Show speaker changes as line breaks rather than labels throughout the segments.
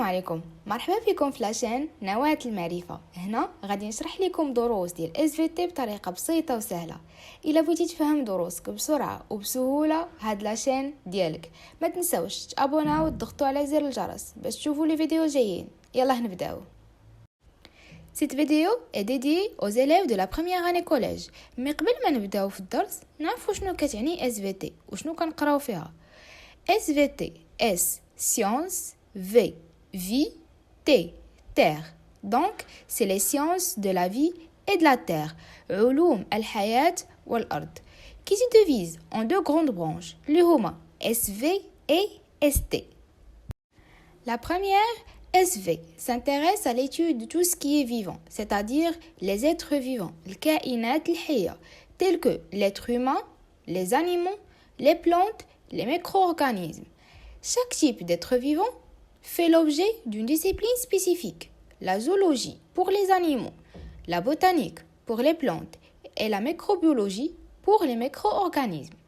عليكم، مرحبا فيكم في لاشين نواة المعرفة. هنا غادي نشرح لكم دروس ديال SVT بطريقة بسيطة وسهلة. إلا بغيتي تفهم دروسك بسرعة وبسهولة هاد لاشين ديالك، ما تنسوش تابوناو وتضغطوا على زر الجرس باش تشوفوا لي فيديو جايين. يلا نبداو. Cette vidéo est dédiée aux élèves de la première année collège. Mais قبل ما نبداو في الدرس نعرفوا شنو كتعني SVT وشنو كنقراو فيها. SVT S science V vie T terre. Donc c'est les sciences de la vie et de la terre. علوم الحياة والأرض. Qui se divise en deux grandes branches, اللي هما SV et ST. La première SV s'intéresse à l'étude de tout ce qui est vivant, c'est-à-dire les êtres vivants, الكائنات الحية, tels que l'être humain, les animaux, les plantes, les micro-organismes. Chaque type d'être vivant fait l'objet d'une discipline spécifique. La zoologie pour les animaux, la botanique pour les plantes et la microbiologie pour les micro-organismes.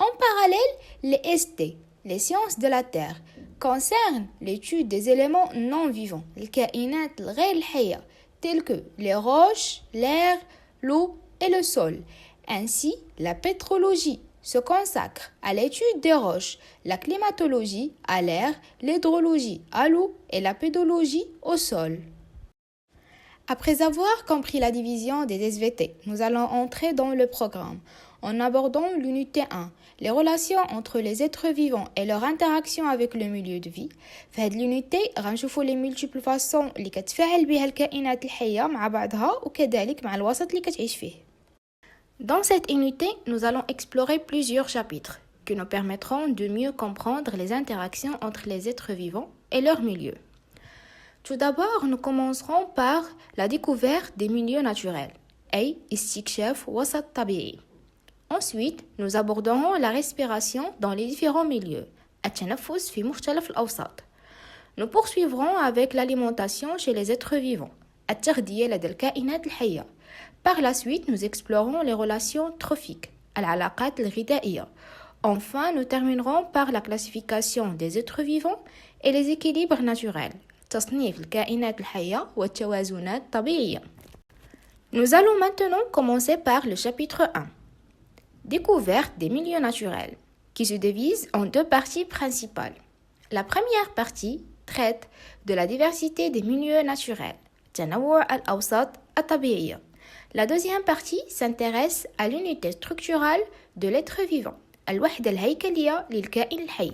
En parallèle, les ST, les sciences de la Terre, concernent l'étude des éléments non vivants, الكائنات الغير الحية, tels que les roches, l'air, l'eau et le sol. Ainsi, la pétrologie se consacre à l'étude des roches, la climatologie à l'air, l'hydrologie à l'eau et la pédologie au sol. Après avoir compris la division des SVT, nous allons entrer dans le programme en abordant l'unité 1, les relations entre les êtres vivants et leur interaction avec le milieu de vie. في هذه l'unité غنشوفوا les multiples façons اللي كتفاعل بها الكائنات الحية مع بعضها وكذلك مع الوسط اللي كتعيش فيه. Dans cette unité, nous allons explorer plusieurs chapitres qui nous permettront de mieux comprendre les interactions entre les êtres vivants et leur milieu. Tout d'abord, nous commencerons par la découverte des milieux naturels, أي استكشاف وسط طبيعي. Ensuite, nous aborderons la respiration dans les différents milieux, التنفس في مختلف الأوساط. Nous poursuivrons avec l'alimentation chez les êtres vivants, التغذية لدى الكائنات الحية. Par la suite, nous explorons les relations trophiques, العلاقات الغذائية. Enfin, nous terminerons par la classification des êtres vivants et les équilibres naturels, تصنيف الكائنات الحية والتوازنات الطبيعية. Nous allons maintenant commencer par le chapitre 1. Découverte des milieux naturels, qui se divise en deux parties principales. La première partie traite de la diversité des milieux naturels, تنوع الأوساط الطبيعية. La deuxième partie s'intéresse à l'unité structurale de l'être vivant, الوحدة الهيكلية للكائن الحي.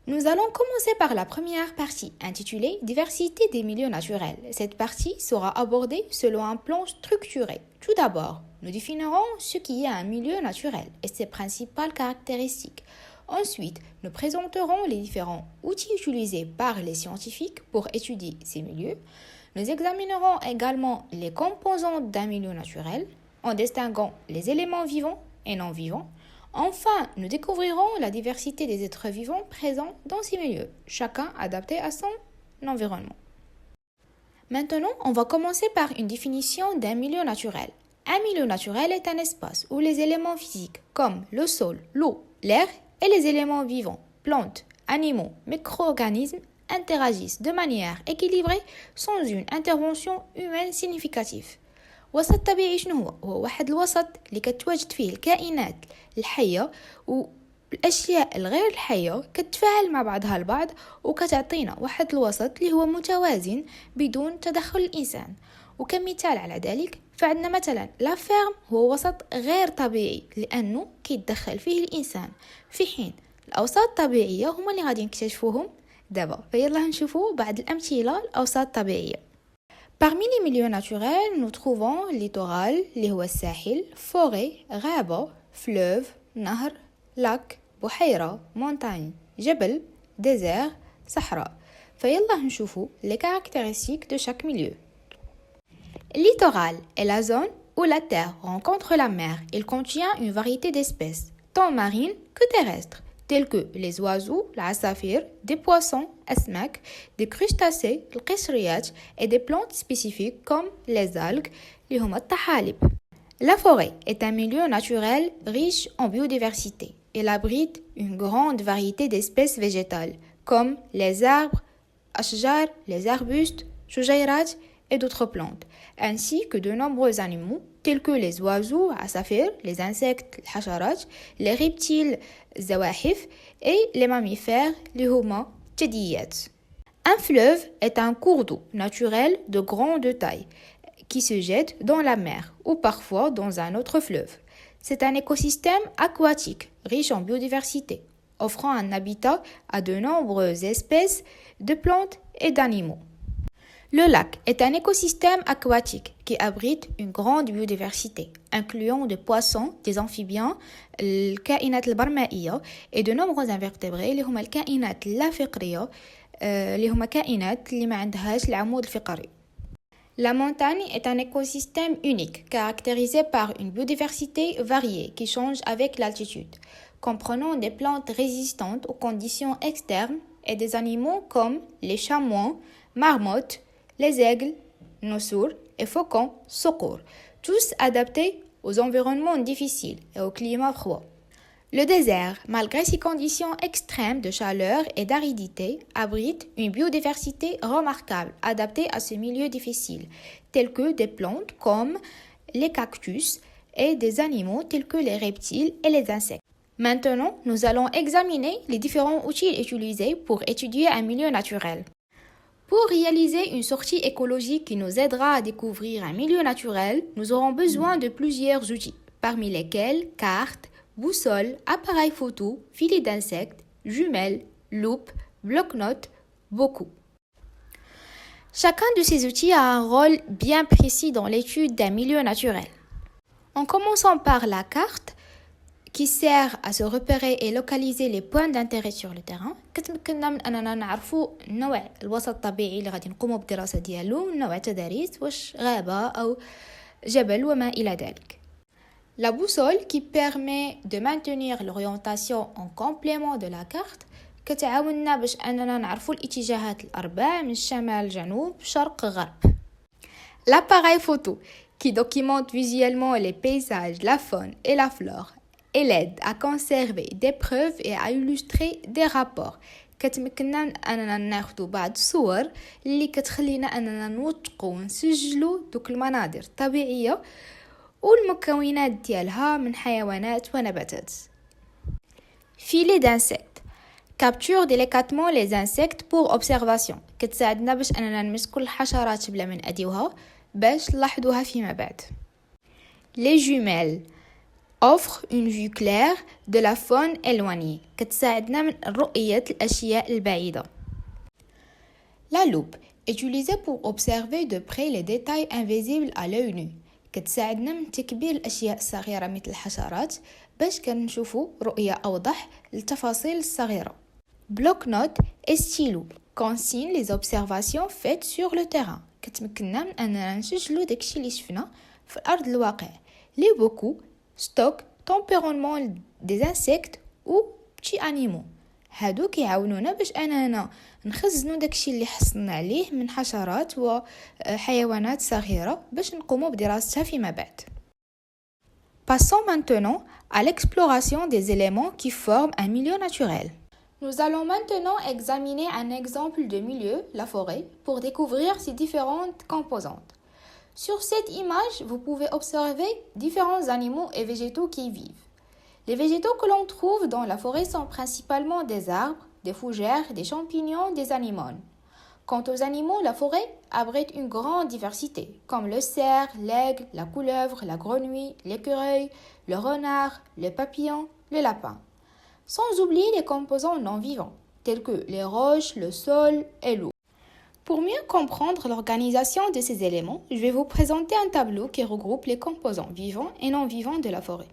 Nous allons commencer par la première partie, intitulée Diversité des milieux naturels. Cette partie sera abordée selon un plan structuré. Tout d'abord, nous définirons ce qui est un milieu naturel et ses principales caractéristiques. Ensuite, nous présenterons les différents outils utilisés par les scientifiques pour étudier ces milieux. Nous examinerons également les composantes d'un milieu naturel en distinguant les éléments vivants et non vivants. Enfin, nous découvrirons la diversité des êtres vivants présents dans ces milieux, chacun adapté à son environnement. Maintenant, on va commencer par une définition d'un milieu naturel. Un milieu naturel est un espace où les éléments physiques comme le sol, l'eau, l'air et les éléments vivants, plantes, animaux, micro-organismes interagissent de manière équilibrée sans une intervention humaine significative. وسط طبيعي شنو هو واحد الوسط اللي كتواجد فيه الكائنات الحية والأشياء الغير الحية كتفاعل مع بعضها البعض وكتعطينا واحد الوسط اللي هو متوازن بدون تدخل الإنسان. وكمثال على ذلك فعندنا مثلا لا فيرم هو وسط غير طبيعي لأنه كيتدخل فيه الإنسان، في حين الأوساط الطبيعية هما اللي غادي نكتشفوهم دابا. فيلا نشوفوا بعض الأمثلة الأوساط الطبيعية. Parmi les milieux naturels, nous trouvons littoral, اللي هو الساحل, forêt, غابة, fleuve, نهر, lac, بحيرة, montagne, جبل, désert, صحراء. فيلا نشوفوا les caractéristiques de chaque milieu. Le littoral est la zone où la terre rencontre la mer. Il contient une variété d'espèces, tant marines que terrestres, tels que les oiseaux, العصافير, des poissons, أسماك, des crustacés, القشريات, et des plantes spécifiques comme les algues, اللي هما الطحالب. La forêt est un milieu naturel riche en biodiversité. Elle abrite une grande variété d'espèces végétales, comme les arbres, أشجار, les arbustes, شجيرات et d'autres plantes, ainsi que de nombreux animaux tels que les oiseaux, عصافير, les insectes, الحشرات, les reptiles, الزواحف et les mammifères, les هما الثدييات. Un fleuve est un cours d'eau naturel de grande taille qui se jette dans la mer ou parfois dans un autre fleuve. C'est un écosystème aquatique riche en biodiversité, offrant un habitat à de nombreuses espèces de plantes et d'animaux. Le lac est un écosystème aquatique qui abrite une grande biodiversité, incluant des poissons, des amphibiens, الكائنات البرمائية et de nombreux invertébrés اللي هما الكائنات اللافقرية اللي هما كائنات اللي ما عندهاش العمود الفقري. La montagne est un écosystème unique, caractérisé par une biodiversité variée qui change avec l'altitude, comprenant des plantes résistantes aux conditions externes et des animaux comme les chamois, marmottes, les aigles, nossours et faucons, sokour, tous adaptés aux environnements difficiles et au climat froid. Le désert, malgré ses conditions extrêmes de chaleur et d'aridité, abrite une biodiversité remarquable adaptée à ce milieu difficile, tels que des plantes comme les cactus et des animaux tels que les reptiles et les insectes. Maintenant, nous allons examiner les différents outils utilisés pour étudier un milieu naturel. Pour réaliser une sortie écologique qui nous aidera à découvrir un milieu naturel, nous aurons besoin de plusieurs outils, parmi lesquels cartes, boussole, appareil photo, filet d'insectes, jumelles, loupe, bloc-notes, beaucoup. Chacun de ces outils a un rôle bien précis dans l'étude d'un milieu naturel. En commençant par la carte, qui sert à se repérer et localiser les points d'intérêt sur le terrain, كتمكننا من أننا نعرفوا نوع الوسط الطبيعي اللي غادي نقوموا بالدراسة ديالو، نوع تضاريس واش غابة أو جبل وما إلى ذلك. La boussole qui permet de maintenir l'orientation en complément de la carte كتعاوننا باش أننا نعرفوا الاتجاهات الأربع من شمال جنوب شرق غرب. L'appareil photo qui documente visuellement les paysages, la faune et la flore et l'aide à conserver des preuves et à illustrer des rapports. كتمكننا من أننا ناخدو بعض الصور اللي كتخلينا أننا نوثقوا ونسجلوا دوك المناظر الطبيعية والمكونات ديالها من حيوانات ونباتات. Filet d'insectes capture délicatement les insectes pour observation. كتساعدنا باش أننا نمسكوا الحشرات بلا ما نأذيوها باش نلاحظوها فيما بعد. Les jumelles offrent une vue claire de la faune éloignée. كتساعدنا من رؤية الأشياء البعيدة. La loupe utilisée pour observer de près les détails invisibles à l'œil nu. كتساعدنا من تكبير الأشياء الصغيرة مثل الحشرات باش كنشوفوا رؤية أوضح للتفاصيل الصغيرة. Bloc-notes et stylo consignent les observations faites sur le terrain. كتمكننا من أننا نسجلوا داكشي اللي شفنا في الأرض الواقع. Les bocaux stockent tempéralement des insectes ou petits animaux. هادو كيعاونونا باش أننا نخزنوا داكشي اللي حصلنا عليه من حشرات وحيوانات صغيرة باش نقوموا بدراستها فيما بعد. Passons maintenant à l'exploration des éléments qui forment un milieu naturel. Nous allons maintenant examiner un exemple de milieu, la forêt, pour découvrir ses différentes composantes. Sur cette image, vous pouvez observer différents animaux et végétaux qui y vivent. Les végétaux que l'on trouve dans la forêt sont principalement des arbres, des fougères, des champignons, des anémones. Quant aux animaux, la forêt abrite une grande diversité, comme le cerf, l'aigle, la couleuvre, la grenouille, l'écureuil, le renard, le papillon, le lapin. Sans oublier les composants non vivants, tels que les roches, le sol et l'eau. Pour mieux comprendre l'organisation de ces éléments, je vais vous présenter un tableau qui regroupe les composants vivants et non vivants de la forêt.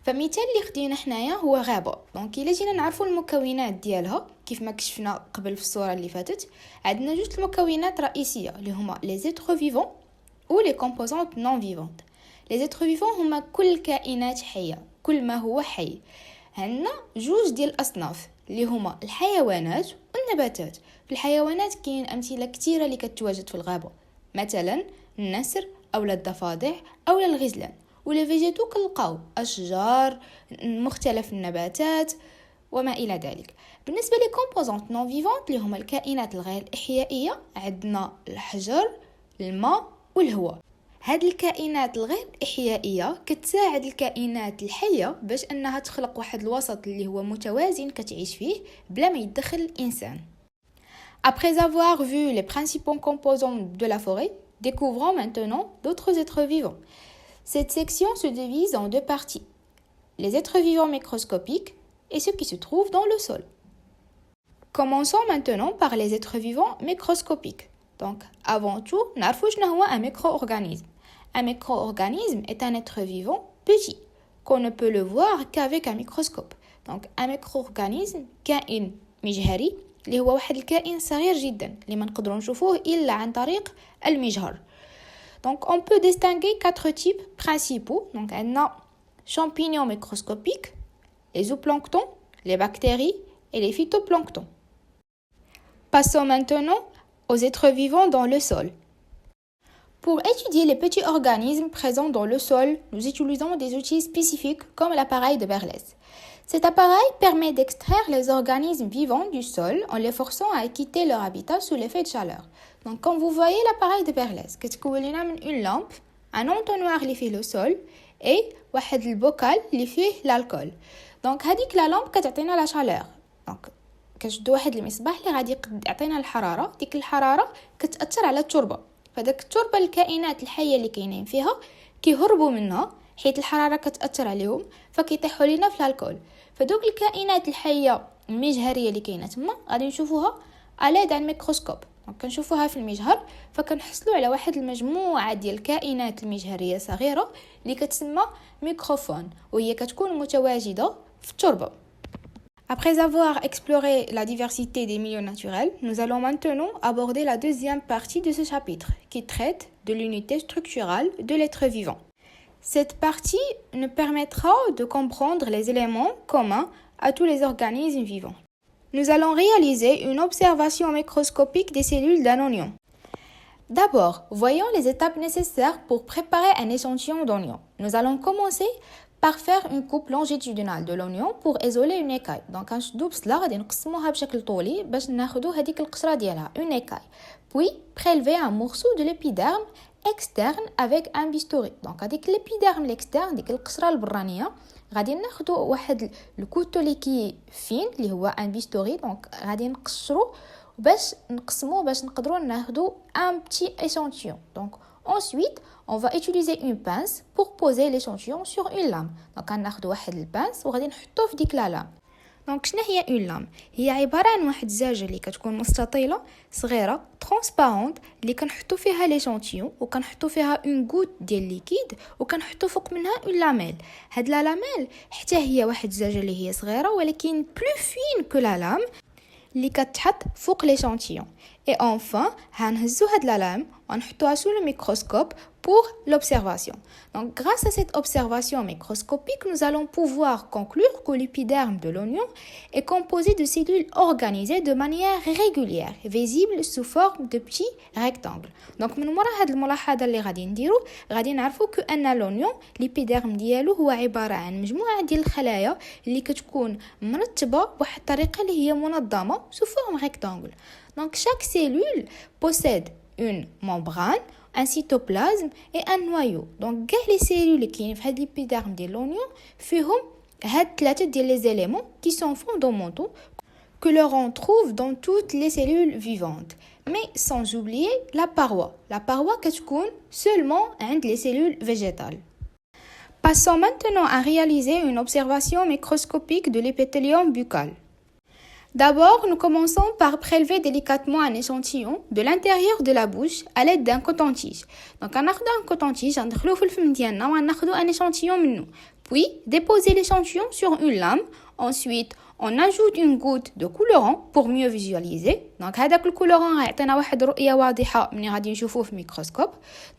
فمثال اللي خدينا حنايا هو غابه. دونك الا جينا نعرفوا المكونات ديالها كيف ما كشفنا قبل في الصوره اللي فاتت، عندنا جوج المكونات رئيسيه اللي هما les êtres vivants ou les composantes non vivantes. les êtres vivants هما كل الكائنات حيه، كل ما هو حي. عندنا جوج ديال الاصناف اللي هما الحيوانات والنباتات. في الحيوانات كاين امثله كثيره اللي كتواجد في الغابه، مثلا النسر او الضفادع او الغزلان. ولي فيجيتو كنلقاو اشجار، مختلف النباتات وما إلى ذلك. بالنسبة للكومبوزونت نون فيفونت اللي هما الكائنات الغير إحيائية، عندنا الحجر، الماء والهواء. هاد الكائنات الغير إحيائية كتساعد الكائنات الحية باش أنها تخلق واحد الوسط اللي هو متوازن كتعيش فيه بلا ما يتدخل الإنسان. Après avoir vu les principaux composants de la forêt, découvrons maintenant d'autres êtres vivants. Cette section se divise en deux parties, les êtres vivants microscopiques et ceux qui se trouvent dans le sol. Commençons maintenant par les êtres vivants microscopiques. Donc, avant tout, نعرفوا شنو هو un micro-organisme. Un micro-organisme est un être vivant petit, qu'on ne peut le voir qu'avec un microscope. Donc, un micro-organisme كائن مجهري اللي هو واحد الكائن صغير جدا اللي ما نقدروا نشوفوه إلا عن طريق المجهر. Donc, on peut distinguer 4 types principaux. Donc, عندنا champignons microscopiques, les zooplanctons, les bactéries et les phytoplanctons. Passons maintenant aux êtres vivants dans le sol. Pour étudier les petits organismes présents dans le sol, nous utilisons des outils spécifiques comme l'appareil de Berlez. Cet appareil permet d'extraire les organismes vivants du sol en les forçant à quitter leur habitat sous l'effet de chaleur. Donc, comme vous voyez l'appareil de Berlez, كتكون لنا من une lampe, un entonnoir اللي فيه le sol et واحد البوكال اللي فيه l'alcool. Donc, هذيك la lampe كتعطينا la chaleur. Donc, كنشدو واحد المصباح اللي غادي يعطينا الحرارة. ديك الحرارة كتأثر على التربة، فداك التربة الكائنات الحية اللي كاينين فيها كيهربوا منها حيت الحرارة كتأثر عليهم فكيطيحوا لينا في الالكول. فدوك الكائنات الحية المجهرية اللي كاينه تما غادي نشوفوها على يد الميكروسكوب. كنشوفوها في المجهر فكنحصلوا على واحد المجموعة ديال الكائنات المجهرية صغيرة اللي كتسمى ميكروفون، وهي كتكون متواجدة في التربة. Après avoir exploré la diversité des milieux naturels, nous allons maintenant aborder la deuxième partie de ce chapitre, qui traite de l'unité structurale de l'être vivant. Cette partie nous permettra de comprendre les éléments communs à tous les organismes vivants. Nous allons réaliser une observation microscopique des cellules d'un oignon. D'abord, voyons les étapes nécessaires pour préparer un échantillon d'oignon. Nous allons commencer par faire une coupe longitudinale de l'oignon pour isoler une écaille. Donc غنشدو بصله غادي نقسموها بشكل طولي باش ناخذوا هذيك القشره ديالها une écaille. Puis prélever un morceau de l'épiderme externe avec un bistouri. Donc هذيك l'épiderme externe ديك القشره البرانيه غادي ناخذوا واحد الكوتو اللي كي فين اللي هو ان بيستوري. دونك غادي نقشرو باش نقسموه باش نقدروا ناخذوا un petit échantillon. Donc ensuite on va utiliser une pince pour poser l'échantillon sur une lame. Donc غناخذوا واحد البانس وغادي نحطوه في ديك لا لام. دونك شنو هي اون لام؟ هي عباره عن واحد الزاجه اللي كتكون مستطيله صغيره ترانسبارونت اللي كنحطوا فيها ليشانتيون وكنحطوا فيها اون غوت ديال ليكيد وكنحطوا فوق منها اون لاميل. هاد لا لاميل حتى هي واحد الزاجه اللي هي صغيره ولكن بلو فين كو لا لام اللي كتحط فوق ليشانتيون. Et enfin, هنهزو هاد la lame ونحطوها sous le microscope pour l'observation. Donc, grâce à cette observation microscopique, nous allons pouvoir conclure que l'épiderme de l'oignon est composé de cellules organisées de manière régulière, visibles sous forme de petits rectangles. Donc, من مورا هاد الملاحظة اللي غادي نديرو غادي نعرفو كأن l'oignon l'épiderme ديالو هو عبارة عن مجموعة ديال الخلايا اللي كتكون مرتبة بواحد الطريقة اللي هي منظمة sous forme rectangle. Donc, chaque cellule possède une membrane, un cytoplasme et un noyau. Donc, les cellules qui sont dans l'épiderme de l'oignon فيهم هاد ثلاثة ديال les éléments qui sont fondamentaux que l'on trouve dans toutes les cellules vivantes. Mais sans oublier la paroi. La paroi كتكون seulement عند les cellules végétales. Passons maintenant à réaliser une observation microscopique de l'épithélium buccal. D'abord, nous commençons par prélever délicatement un échantillon de l'intérieur de la bouche à l'aide d'un coton-tige. Donc, on a un coton-tige, on a un échantillon منه. Puis, déposer l'échantillon sur une lame. Ensuite, on ajoute une goutte de colorant pour mieux visualiser. Donc, هذاك الكولورون غيعطينا واحد رؤية واضحة ملي غادي نشوفوه في الميكروسكوب.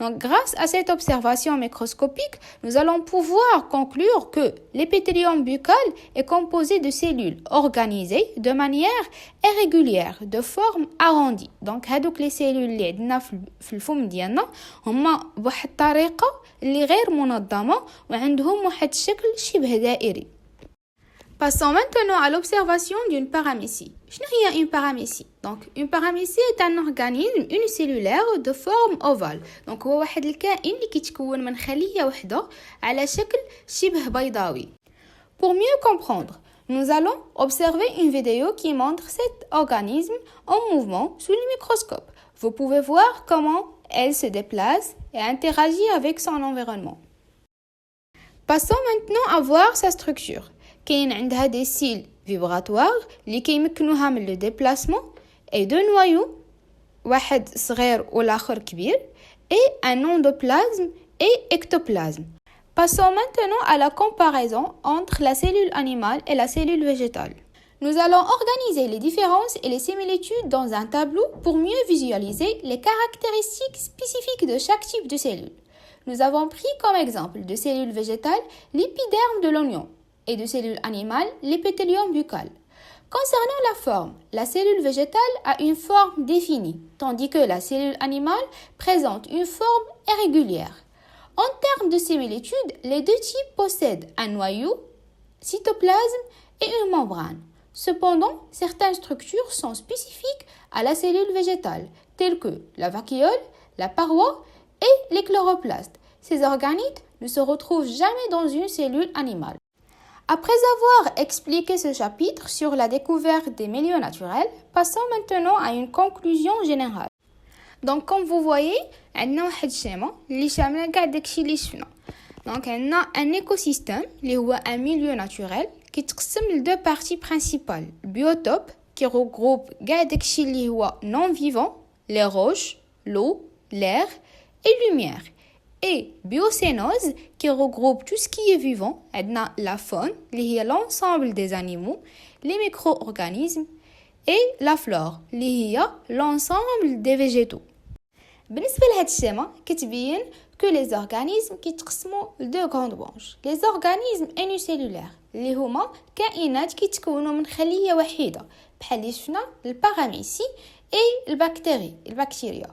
Donc, grâce à cette observation microscopique, nous allons pouvoir conclure que l'épithélium buccal est composé de cellules organisées de manière irrégulière, de forme arrondie. Donc, هذوك les cellules اللي عندنا في الفم ديالنا هما بواحد الطريقة اللي غير منظمة وعندهم واحد الشكل شبه دائري. Passons maintenant à l'observation d'une paramécie. Qu'est-ce qu'est une paramécie? Donc, une paramécie est un organisme unicellulaire de forme ovale. Donc, هو واحد الكائن اللي كيتكون من خلية وحدة على شكل شبه بيضاوي. Pour mieux comprendre, nous allons observer une vidéo qui montre cet organisme en mouvement sous le microscope. Vous pouvez voir comment elle se déplace et interagit avec son environnement. Passons maintenant à voir sa structure. كاين عندها des cils vibratoires اللي كيمكنوها من le déplacement et deux noyaux واحد صغير والآخر كبير et un endoplasme et ectoplasme. Passons maintenant à la comparaison entre la cellule animale et la cellule végétale. Nous allons organiser les différences et les similitudes dans un tableau pour mieux visualiser les caractéristiques spécifiques de chaque type de cellule. Nous avons pris comme exemple de cellule végétale l'épiderme de l'oignon et de cellule animale l'épithélium buccal. Concernant la forme, la cellule végétale a une forme définie, tandis que la cellule animale présente une forme irrégulière. En termes de similitude, les deux types possèdent un noyau, cytoplasme et une membrane. Cependant, certaines structures sont spécifiques à la cellule végétale, telles que la vacuole, la paroi et les chloroplastes. Ces organites ne se retrouvent jamais dans une cellule animale. Après avoir expliqué ce chapitre sur la découverte des milieux naturels, passons maintenant à une conclusion générale. Donc, comme vous voyez, on a un schéma qui شامل كاع داكشي اللي شفنا. Donc, on a un écosystème qui est un milieu naturel qui تقسم en deux parties principales. Le biotope qui regroupe كاع داكشي اللي هو non vivant, les roches, l'eau, l'air et lumière. Et biocénose qui regroupe tout ce qui est vivant, la faune, qui est l'ensemble des animaux, les micro-organismes, et la flore, qui est l'ensemble des végétaux. بالنسبة لهذا الشيما كتبين que les organismes كيتقسموا لدو grandes branches. Les organismes unicellulaires اللي هما كائنات كيتكونوا من خلية وحيدة بحال اللي شفنا الباراميسي et البكتيريا.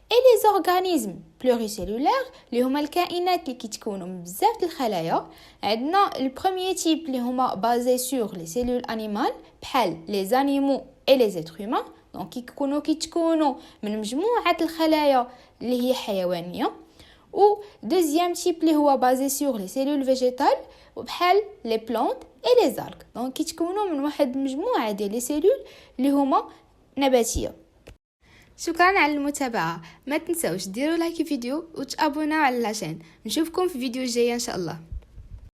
Et les organismes pluricellulaires اللي هما الكائنات اللي كيتكونوا من بزاف الخلايا. عندنا le premier type اللي هما basés sur les cellules animales بحال les animaux et les êtres humains. Donc كيتكونوا من مجموعة الخلايا اللي هي حيوانية. و deuxième type اللي هو basé sur les cellules végétales وبحال les plantes et les algues. Donc كيتكونوا من واحد مجموعة ديال les cellules اللي هما نباتية. شكرا على المتابعة. ما تنسوش ديروا لايك فيديو وتابوناو على الشانل. نشوفكم في فيديو جاي ان شاء الله.